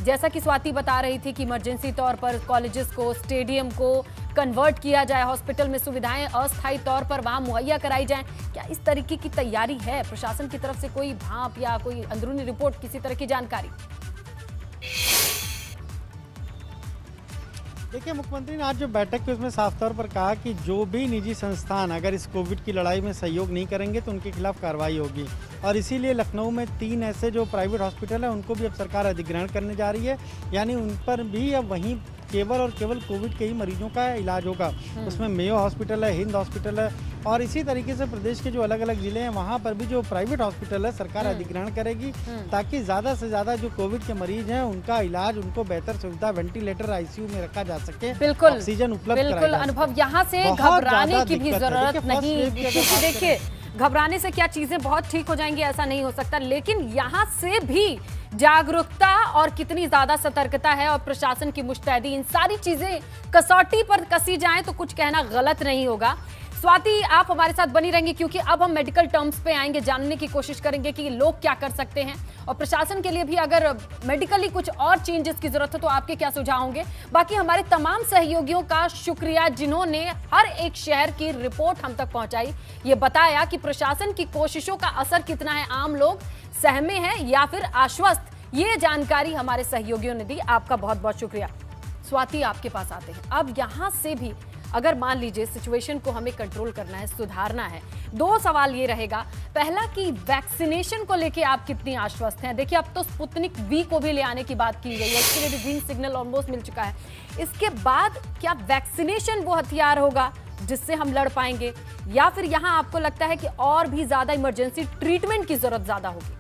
जैसा कि स्वाति बता रही थी कि इमरजेंसी तौर पर कॉलेजेस को, स्टेडियम को कन्वर्ट किया जाए, हॉस्पिटल में सुविधाएं अस्थायी तौर पर वहां मुहैया कराई जाएं। क्या इस तरीके की तैयारी है प्रशासन की तरफ से? कोई भांप या कोई अंदरूनी रिपोर्ट, किसी तरह की जानकारी? देखिए, मुख्यमंत्री ने आज जो बैठक की उसमें साफ तौर पर कहा कि जो भी निजी संस्थान अगर इस कोविड की लड़ाई में सहयोग नहीं करेंगे तो उनके खिलाफ कार्रवाई होगी। और इसीलिए लखनऊ में 3 ऐसे जो प्राइवेट हॉस्पिटल हैं उनको भी अब सरकार अधिग्रहण करने जा रही है, यानी उन पर भी अब वहीं केवल और केवल कोविड के ही मरीजों का इलाज होगा। उसमें मेयो हॉस्पिटल है, हिंद हॉस्पिटल है और इसी तरीके से प्रदेश के जो अलग अलग जिले हैं वहाँ पर भी जो प्राइवेट हॉस्पिटल है सरकार अधिग्रहण करेगी, ताकि ज़्यादा से ज़्यादा जो कोविड के मरीज हैं उनका इलाज, उनको बेहतर सुविधा, वेंटिलेटर, आईसीयू में रखा जा सके, बिल्कुल ऑक्सीजन उपलब्ध कराई जा सके। बिल्कुल अनुभव, यहाँ से घबराने की भी जरूरत नहीं, क्योंकि देखिए घबराने से क्या चीजें बहुत ठीक हो जाएंगी ऐसा नहीं हो सकता, लेकिन यहाँ से भी जागरूकता और कितनी ज्यादा सतर्कता है और प्रशासन की मुस्तैदी, इन सारी चीजें कसौटी पर कसी जाएं तो कुछ कहना गलत नहीं होगा। स्वाति, आप हमारे साथ बनी रहेंगी क्योंकि अब हम मेडिकल टर्म्स पे आएंगे, जानने की कोशिश करेंगे कि लोग क्या कर सकते हैं और प्रशासन के लिए भी अगर मेडिकली कुछ और चेंजेस की जरूरत हो तो आपके क्या सुझाव होंगे। बाकी हमारे तमाम सहयोगियों का शुक्रिया जिन्होंने हर एक शहर की रिपोर्ट हम तक पहुंचाई, ये बताया कि प्रशासन की कोशिशों का असर कितना है, आम लोग सहमे हैं या फिर आश्वस्त, ये जानकारी हमारे सहयोगियों ने दी। आपका बहुत बहुत शुक्रिया। स्वाति, आपके पास आते हैं। अब यहां से भी अगर मान लीजिए सिचुएशन को हमें कंट्रोल करना है, सुधारना है, 2 सवाल ये रहेगा। पहला कि वैक्सीनेशन को लेके आप कितनी आश्वस्त हैं? देखिए, अब तो स्पुतनिक वी को भी ले आने की बात की गई है, इसके लिए भी ग्रीन सिग्नल ऑलमोस्ट मिल चुका है। इसके बाद क्या वैक्सीनेशन वो हथियार होगा जिससे हम लड़ पाएंगे, या फिर यहां आपको लगता है कि और भी ज्यादा इमरजेंसी ट्रीटमेंट की जरूरत ज्यादा होगी?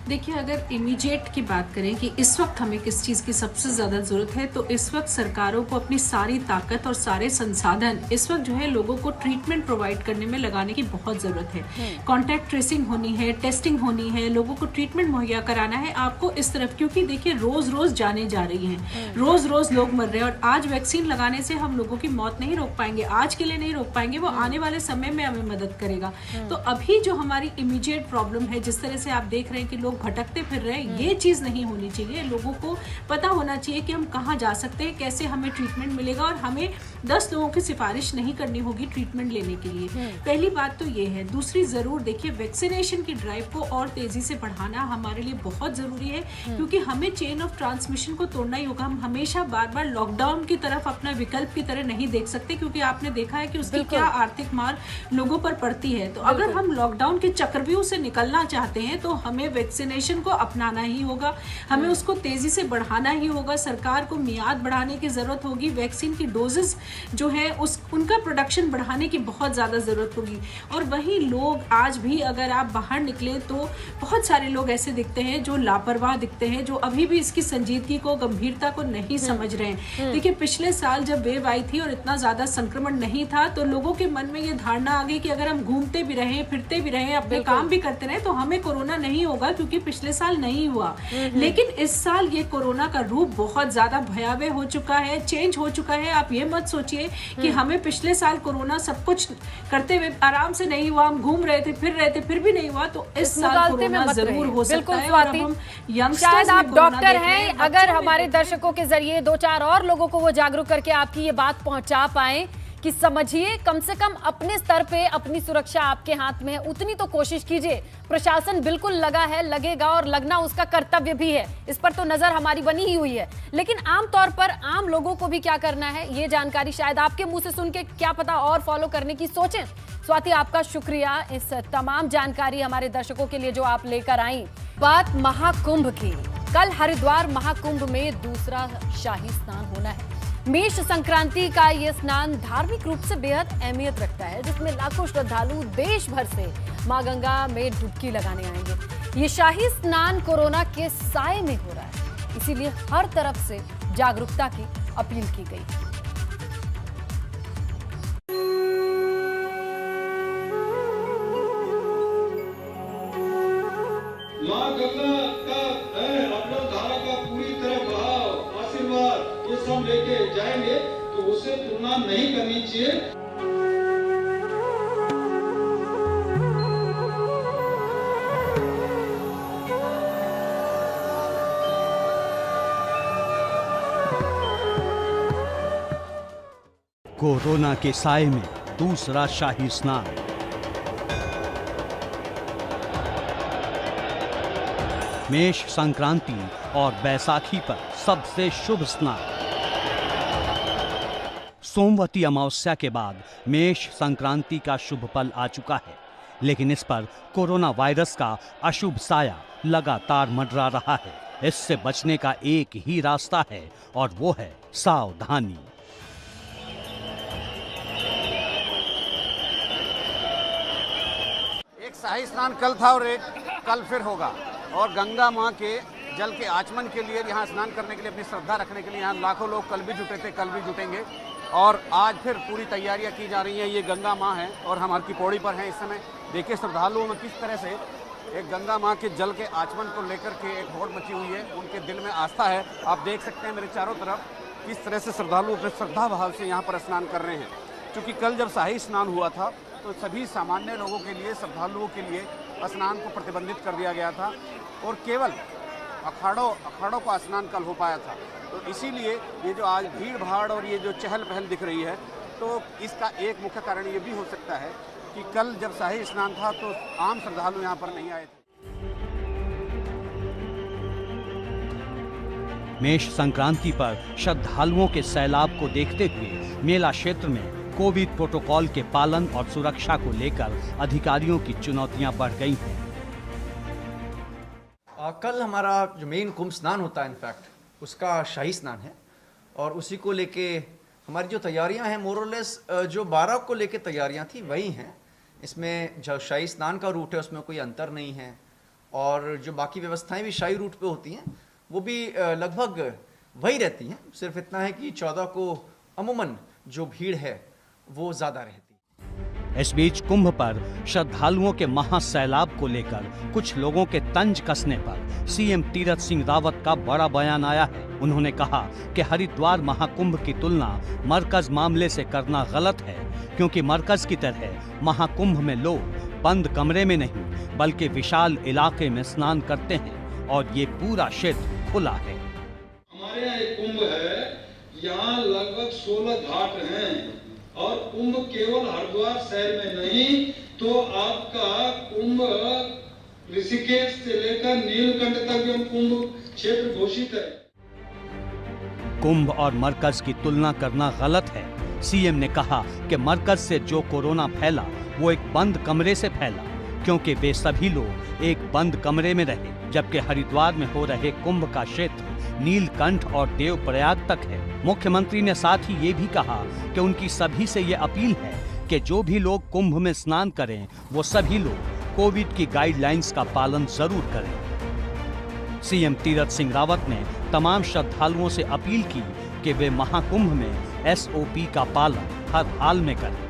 देखिए, अगर इमीडिएट की बात करें कि इस वक्त हमें किस चीज़ की सबसे ज़्यादा ज़रूरत है, तो इस वक्त सरकारों को अपनी सारी ताकत और सारे संसाधन इस वक्त जो है लोगों को ट्रीटमेंट प्रोवाइड करने में लगाने की बहुत ज़रूरत है। कॉन्टैक्ट ट्रेसिंग होनी है, टेस्टिंग होनी है, लोगों को ट्रीटमेंट मुहैया कराना है आपको इस तरफ, क्योंकि देखिए रोज़ रोज़ जाने जा रही हैं, रोज़ रोज़ लोग मर रहे हैं, और आज वैक्सीन लगाने से हम लोगों की मौत नहीं रोक पाएंगे, आज के लिए नहीं रोक पाएंगे, वो आने वाले समय में हमें मदद करेगा। तो अभी जो हमारी इमीडिएट प्रॉब्लम है, जिस तरह से आप देख रहे हैं कि लोग भटकते फिर रहे हैं, ये चीज़ नहीं होनी चाहिए। लोगों को पता होना चाहिए कि हम कहाँ जा सकते हैं, कैसे हमें ट्रीटमेंट मिलेगा, और हमें 10 लोगों की सिफारिश नहीं करनी होगी ट्रीटमेंट लेने के लिए। पहली बात तो ये है। दूसरी, ज़रूर देखिए वैक्सीनेशन की ड्राइव को और तेज़ी से बढ़ाना हमारे लिए बहुत ज़रूरी है, क्योंकि हमें चेन ऑफ ट्रांसमिशन को तोड़ना ही होगा। हम हमेशा बार बार लॉकडाउन की तरफ अपना विकल्प की तरह नहीं देख सकते, क्योंकि आपने देखा है कि उसकी क्या आर्थिक मार लोगों पर पड़ती है। तो अगर हम लॉकडाउन के चक्रव्यूह से निकलना चाहते हैं तो हमें वैक्सीनेशन को अपनाना ही होगा, हमें उसको तेजी से बढ़ाना ही होगा। सरकार को मियाद बढ़ाने की जरूरत होगी, वैक्सीन की डोजेस जो है उनका प्रोडक्शन बढ़ाने की बहुत ज़्यादा ज़रूरत होगी। और वहीं लोग आज भी अगर आप बाहर निकले तो बहुत सारे लोग ऐसे दिखते हैं जो लापरवाह दिखते हैं, जो अभी भी इसकी संजीदगी को, गंभीरता को नहीं समझ रहे हैं। देखिए, पिछले साल जब वेव आई थी और इतना ज़्यादा संक्रमण नहीं था, तो लोगों के मन में ये धारणा आ गई कि अगर हम घूमते भी रहें, फिरते भी रहें, अपने काम भी करते रहें तो हमें कोरोना नहीं होगा, क्योंकि पिछले साल नहीं हुआ। लेकिन इस साल ये कोरोना का रूप बहुत ज्यादा भयावह हो चुका है, चेंज हो चुका है। आप ये मत सोचिए कि हमें पिछले साल कोरोना सब कुछ करते हुए आराम से नहीं हुआ, हम घूम रहे थे, फिर रहे थे, फिर भी नहीं हुआ, तो इस साल कोरोना जरूर हो सकता है। और हम शायद आप डॉक्टर हैं, अगर हमारे दर्शकों के जरिए 2-4 और लोगों को वो जागरूक करके आपकी ये बात पहुंचा पाए कि समझिए, कम से कम अपने स्तर पे अपनी सुरक्षा आपके हाथ में है, उतनी तो कोशिश कीजिए। प्रशासन बिल्कुल लगा है, लगेगा, और लगना उसका कर्तव्य भी है, इस पर तो नजर हमारी बनी ही हुई है। लेकिन आमतौर पर आम लोगों को भी क्या करना है, ये जानकारी शायद आपके मुंह से सुन के क्या पता और फॉलो करने की सोचें। स्वाति, आपका शुक्रिया इस तमाम जानकारी हमारे दर्शकों के लिए जो आप लेकर आई। बात महाकुंभ की। कल हरिद्वार महाकुंभ में दूसरा शाही स्नान होना है। मेष संक्रांति का ये स्नान धार्मिक रूप से बेहद अहमियत रखता है, जिसमें लाखों श्रद्धालु देश भर से मां गंगा में डुबकी लगाने आएंगे। ये शाही स्नान कोरोना के साए में हो रहा है, इसीलिए हर तरफ से जागरूकता की अपील की गई। मां गंगा का अपना धारा का पूरी तरह बहाव, आशीर्वाद ये सब लेके जाएंगे, तो उससे तुलना नहीं करनी चाहिए। कोरोना के साए में दूसरा शाही स्नान। मेष संक्रांति और बैसाखी पर सबसे शुभ स्नान। सोमवती अमावस्या के बाद मेष संक्रांति का शुभ पल आ चुका है, लेकिन इस पर कोरोना वायरस का अशुभ साया लगातार मंडरा रहा है। इससे बचने का एक ही रास्ता है, और वो है सावधानी। एक शाही स्नान कल था और एक कल फिर होगा, और गंगा मां के जल के आचमन के लिए, यहाँ स्नान करने के लिए, अपनी श्रद्धा रखने के लिए यहाँ लाखों लोग कल भी जुटे थे, कल भी जुटेंगे, और आज फिर पूरी तैयारियां की जा रही हैं। ये गंगा मां है और हम हर की पौड़ी पर हैं इस समय। देखिए श्रद्धालुओं में किस तरह से एक गंगा मां के जल के आचमन को लेकर के एक होड़ मची हुई है, उनके दिल में आस्था है। आप देख सकते हैं मेरे चारों तरफ किस तरह से श्रद्धालु अपने श्रद्धा भाव से यहाँ पर स्नान कर रहे हैं। क्योंकि कल जब शाही स्नान हुआ था तो सभी सामान्य लोगों के लिए, श्रद्धालुओं के लिए स्नान को प्रतिबंधित कर दिया गया था, और केवल अखाड़ों का स्नान कल हो पाया था। तो इसीलिए ये जो आज भीड़ भाड़ और ये जो चहल पहल दिख रही है, तो इसका एक मुख्य कारण ये भी हो सकता है कि कल जब शाही स्नान था तो आम श्रद्धालु यहाँ पर नहीं आए थे। मेष संक्रांति पर श्रद्धालुओं के सैलाब को देखते हुए मेला क्षेत्र में कोविड प्रोटोकॉल के पालन और सुरक्षा को लेकर अधिकारियों की चुनौतियां बढ़ गई हैं। कल हमारा जो मेन कुंभ स्नान होता है, इनफैक्ट उसका शाही स्नान है, और उसी को लेके हमारी जो तैयारियां हैं मोरलेस जो 12 को लेके तैयारियां थी वही हैं। इसमें जो शाही स्नान का रूट है उसमें कोई अंतर नहीं है, और जो बाकी व्यवस्थाएं भी शाही रूट पे होती हैं वो भी लगभग वही रहती हैं। सिर्फ इतना है कि 14 को अमूमन जो भीड़ है वो ज़्यादा रहती है। इस बीच कुंभ पर श्रद्धालुओं के महासैलाब को लेकर कुछ लोगों के तंज कसने पर सीएम तीरथ सिंह रावत का बड़ा बयान आया है। उन्होंने कहा कि हरिद्वार महाकुंभ की तुलना मरकज मामले से करना गलत है, क्योंकि मरकज की तरह महाकुंभ में लोग बंद कमरे में नहीं बल्कि विशाल इलाके में स्नान करते हैं और ये पूरा क्षेत्र खुला है। हमारे यहाँ एक कुंभ है, यहाँ लगभग 16 घाट हैं और कुंभ केवल हरिद्वार शहर में नहीं तो आपका कुंभ ऋषिकेश से लेकर नीलकंठ तक भी कुंभ क्षेत्र घोषित है। कुंभ और मरकज की तुलना करना गलत है। सीएम ने कहा कि मरकज से जो कोरोना फैला वो एक बंद कमरे से फैला, क्योंकि वे सभी लोग एक बंद कमरे में रहे, जबकि हरिद्वार में हो रहे कुंभ का क्षेत्र नीलकंठ और देवप्रयाग तक है। मुख्यमंत्री ने साथ ही ये भी कहा कि उनकी सभी से ये अपील है कि जो भी लोग कुंभ में स्नान करें वो सभी लोग कोविड की गाइडलाइंस का पालन जरूर करें। सीएम तीरथ सिंह रावत ने तमाम श्रद्धालुओं से अपील की कि वे महाकुंभ में एसओपी का पालन हर हाल में करें।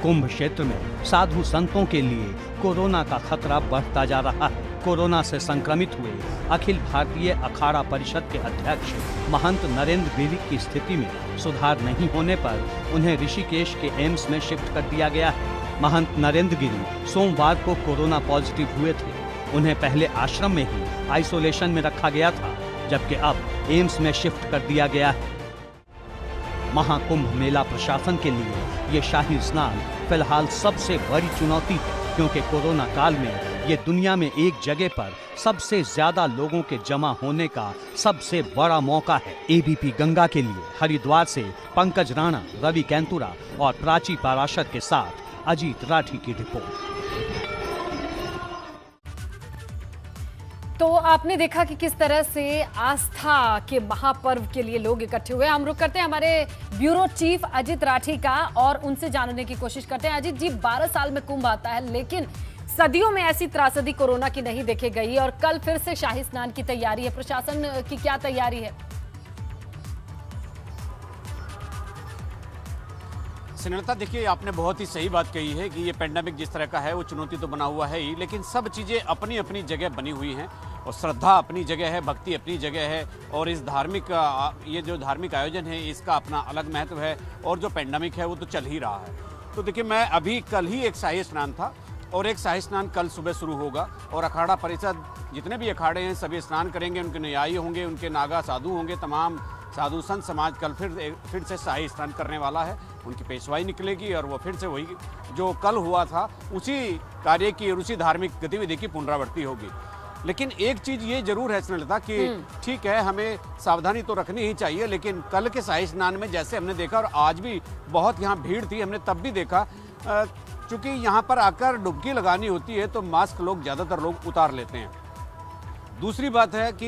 कुंभ क्षेत्र में साधु संतों के लिए कोरोना का खतरा बढ़ता जा रहा है। कोरोना से संक्रमित हुए अखिल भारतीय अखाड़ा परिषद के अध्यक्ष महंत नरेंद्र गिरी की स्थिति में सुधार नहीं होने पर उन्हें ऋषिकेश के एम्स में शिफ्ट कर दिया गया है। महंत नरेंद्र गिरी सोमवार को कोरोना पॉजिटिव हुए थे। उन्हें पहले आश्रम में ही आइसोलेशन में रखा गया था, जबकि अब एम्स में शिफ्ट कर दिया गया है। महाकुंभ मेला प्रशासन के लिए ये शाही स्नान फिलहाल सबसे बड़ी चुनौती है, क्योंकि कोरोना काल में ये दुनिया में एक जगह पर सबसे ज्यादा लोगों के जमा होने का सबसे बड़ा मौका है। एबीपी गंगा के लिए हरिद्वार से पंकज राणा, रवि कैंतुरा और प्राची पाराशर के साथ अजीत राठी की रिपोर्ट। तो आपने देखा कि किस तरह से आस्था के महापर्व के लिए लोग इकट्ठे हुए। हम रुक करते हैं हमारे ब्यूरो चीफ अजीत राठी का और उनसे जानने की कोशिश करते हैं। अजीत जी, 12 साल में कुंभ आता है, लेकिन सदियों में ऐसी त्रासदी कोरोना की नहीं देखी गई और कल फिर से शाही स्नान की तैयारी है। प्रशासन की क्या तैयारी है? स्नेहलता, देखिए आपने बहुत ही सही बात कही है कि ये पेंडेमिक जिस तरह का है वो चुनौती तो बना हुआ है ही, लेकिन सब चीज़ें अपनी अपनी जगह बनी हुई हैं और श्रद्धा अपनी जगह है, भक्ति अपनी जगह है और इस धार्मिक ये जो धार्मिक आयोजन है इसका अपना अलग महत्व है और जो पेंडेमिक है वो तो चल ही रहा है। तो देखिए, मैं अभी कल ही एक शाही स्नान था और एक शाही स्नान कल सुबह शुरू होगा और अखाड़ा परिषद जितने भी अखाड़े हैं सभी स्नान करेंगे, उनके न्यायी होंगे, उनके नागा साधु होंगे, तमाम साधु संत समाज कल फिर से शाही स्नान करने वाला है। उनकी पेशवाई निकलेगी और वो फिर से वही जो कल हुआ था उसी कार्य की और उसी धार्मिक गतिविधि की पुनरावृत्ति होगी। लेकिन एक चीज़ ये जरूर है स्नेहलता कि ठीक है, हमें सावधानी तो रखनी ही चाहिए, लेकिन कल के शाही स्नान में जैसे हमने देखा और आज भी बहुत यहाँ भीड़ थी, हमने तब भी देखा चूँकि यहाँ पर आकर डुबकी लगानी होती है तो मास्क ज़्यादातर लोग उतार लेते हैं। दूसरी बात है कि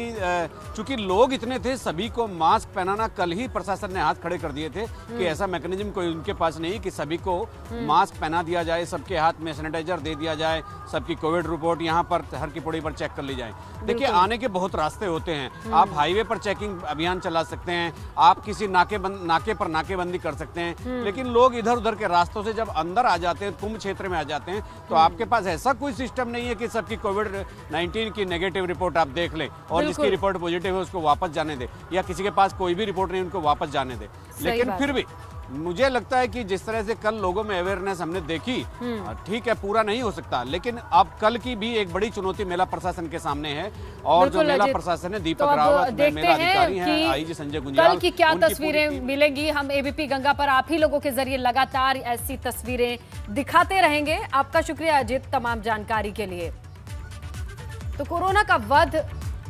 चूंकि लोग इतने थे, सभी को मास्क पहनाना कल ही प्रशासन ने हाथ खड़े कर दिए थे कि ऐसा मैकेनिज्म कोई उनके पास नहीं कि सभी को मास्क पहना दिया जाए, सबके हाथ में सैनिटाइजर दे दिया जाए, सबकी कोविड रिपोर्ट यहाँ पर हर की पौड़ी पर चेक कर ली जाए। देखिए, आने के बहुत रास्ते होते हैं। आप हाईवे पर चेकिंग अभियान चला सकते हैं, आप किसी नाके पर नाकेबंदी कर सकते हैं, लेकिन लोग इधर उधर के रास्तों से जब अंदर आ जाते हैं, कुंभ क्षेत्र में आ जाते हैं, तो आपके पास ऐसा कोई सिस्टम नहीं है कि सबकी कोविड-19 की नेगेटिव रिपोर्ट आप देख लें और जिसकी रिपोर्ट पॉजिटिव है उसको वापस जाने दे, या किसी के पास कोई भी रिपोर्ट नहीं उनको वापस जाने दे। लेकिन फिर भी मुझे लगता है कि जिस तरह से कल लोगों में अवेयरनेस हमने देखी, ठीक है पूरा नहीं हो सकता, लेकिन अब कल की भी एक बड़ी चुनौती मेला प्रशासन के सामने है और जो मेला प्रशासन है दीपक रावत मेला अधिकारी हैं, आईजी संजय गुंजाल, कल की क्या तस्वीरें मिलेंगी। हम एबीपी गंगा पर आप ही लोगों के जरिए लगातार ऐसी तस्वीरें दिखाते रहेंगे। आपका शुक्रिया अजीत तमाम जानकारी के लिए। तो कोरोना का वध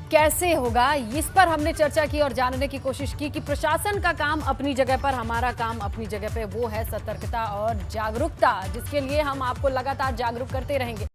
कैसे होगा, इस पर हमने चर्चा की और जानने की कोशिश की कि प्रशासन का काम अपनी जगह पर, हमारा काम अपनी जगह पे, वो है सतर्कता और जागरूकता, जिसके लिए हम आपको लगातार जागरूक करते रहेंगे।